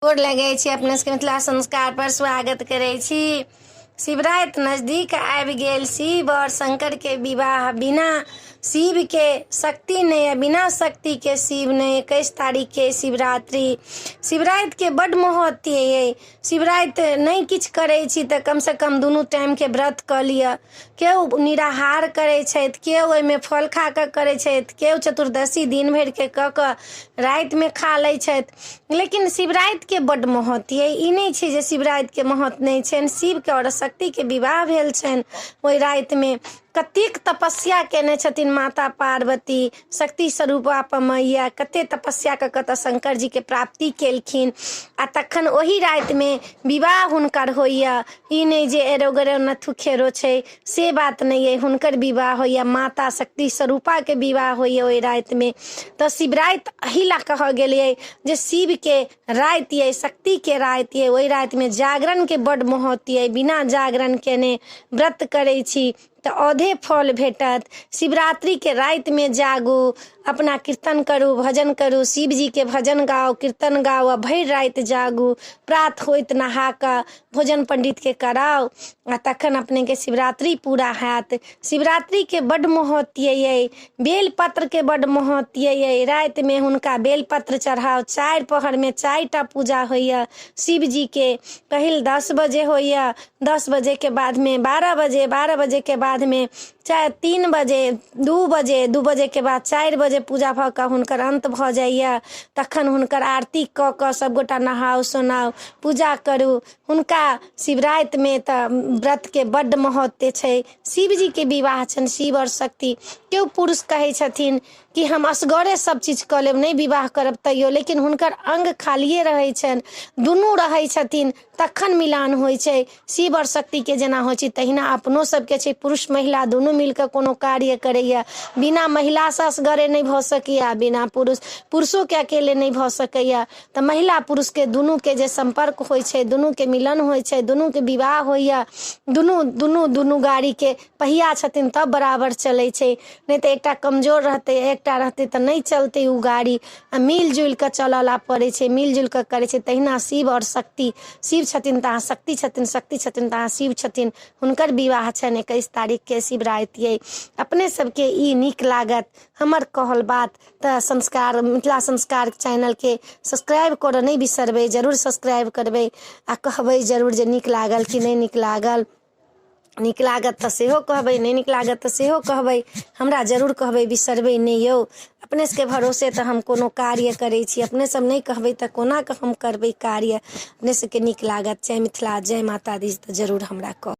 गोर लगै छी अपने सबके मिथिला संस्कार पर स्वागत करै छी। शिवराइत नजदीक आबि गेल। शिव और शंकर के विवाह। बिना शिव के शक्ति नहीं है, बिना शक्ति के शिव नहीं। 21 तारीख के शिवरात्रि। शिवराइत के बड महत्व है। शिवराइत नहीं किछ करै छी तऽ कम से कम दुनू टाइम के व्रत कऽ लिअ। केओ निराहार करै छथि, केओ ओहिमे फल खा कऽ करै छथि, केओ चतुर्दशी दिन भरि के कऽ कऽ राति में खा लै छथि। लेकिन शिवराइत के बड महत्व है। ई नहीं छै जे शिवराइत के महत्व नहीं छनि। शिव के और शक्ति के विवाह भेल छनि ओहि राति में। कतेक तपस्या केने छथिन माता पार्वती, शक्ति स्वरूपा मैया। कते तपस्या कऽ कऽ शंकर जी के प्राप्ति केलखिन आ तखन ओही राति में विवाह हुनकर होइया। ई नहीं जे एरो गरो नथु खेरो छै, से बात नहीं है। हुनकर विवाह होइया, माता शक्ति स्वरूपा के विवाह होइया ओहि राति में। तो शिवराइत एही ला कहल गेलै जे शिव के राति ये, शक्ति के राति ये। ओहि राति में जागरण के बड महत्व है। बिना जागरण केने व्रत करै छी तऽ औधे फल भेटत। शिवरात्रि के राति में जागू, अपना कीर्तन करू, भजन करू, शिव जी के भजन गाओ, कीर्तन गाओ आ भरि राति जागू। प्रात होइत नहा कऽ भोजन पंडित के कराओ आ तखन अपने के शिवरात्रि पूरा हैत। शिवरात्रि के बड महत्व ये। बेल पत्र के बड महत्व ये। राति में हुनका बेल पत्र चढ़ाओ। 4 पहर में 4 टा पूजा होइया शिव जी के। पहिल 10 बजे होइया, 10 बजे के बाद में 12 बजे, 12 बजे के बाद में 3 बजे, 2 बजे, 2 बजे के बाद 4 बजे पूजा भऽ कऽ हुनकर अंत भऽ जाइया। तखन हुनकर आरती कऽ कऽ सबगोटा नहाओ सोनाओ, पूजा करू। हुनका शिवराइत में तऽ व्रत के बड महत्व छै। शिव जी के विवाह छनि, शिव और शक्ति। केओ पुरुष कहै छथिन कि हम असगरे सब चीज कऽ लेब, नहीं विवाह करब तैयो, लेकिन हुनकर अंग खालिए रहै छनि। दुनू रहै छथिन तखन मिलान होइ छै। शिव और शक्ति के जेना होइ छै तहिना अपनो सबके छै। पुरुष महिला दुनू मिलकर कोनो कार्य करैया। बिना महिला से असगरे नहीं भऽ सकैया, बिना पुरुषों के अकेले नहीं भऽ सकैया। तऽ महिला पुरुष के दुनू के जे संपर्क होइ छै, दुनू के मिलन होइ छै, दुनू के विवाह होइया। दुनू गाड़ी के पहिया छथिन तब बराबर चलै छै। नहीं तऽ एकटा कमजोर रहतै, एकटा रहतै तऽ नहीं चलतै उ गाड़ी। आ मिलजुल कऽ चलला पड़ै छै, मिलजुल कऽ करै छै। तहिना शिव और शक्ति। शिव छथिन तऽ अहाँ शक्ति छथिन, शक्ति छथिन तऽ अहाँ शिव छथिन। हुनकर विवाह छनि 21 तारीख के शिवराइत ये। अपने सबके ई नीक लागत हमर कहल बात तऽ संस्कार मिथिला संस्कार चैनल के सब्सक्राइब करऽ नहीं बिसरबै। जरूर सब्सक्राइब करबै आ कहबै जरूर जे नीक लागल कि नहीं नीक लागल। नीक लागत तऽ सेहो कहबै, नहीं नीक लागत तऽ सेहो कहबै। हमरा जरूर कहबै, बिसरबै नहीं यौ। अपने सबके भरोसे तऽ हम कोनो कार्य करै छी। अपने सब नहीं कहबै तऽ कोना कऽ हम करबै कार्य। अपने सबके नीक लागत। जय मिथिला, जय माता दी तऽ जरूर हमरा कह।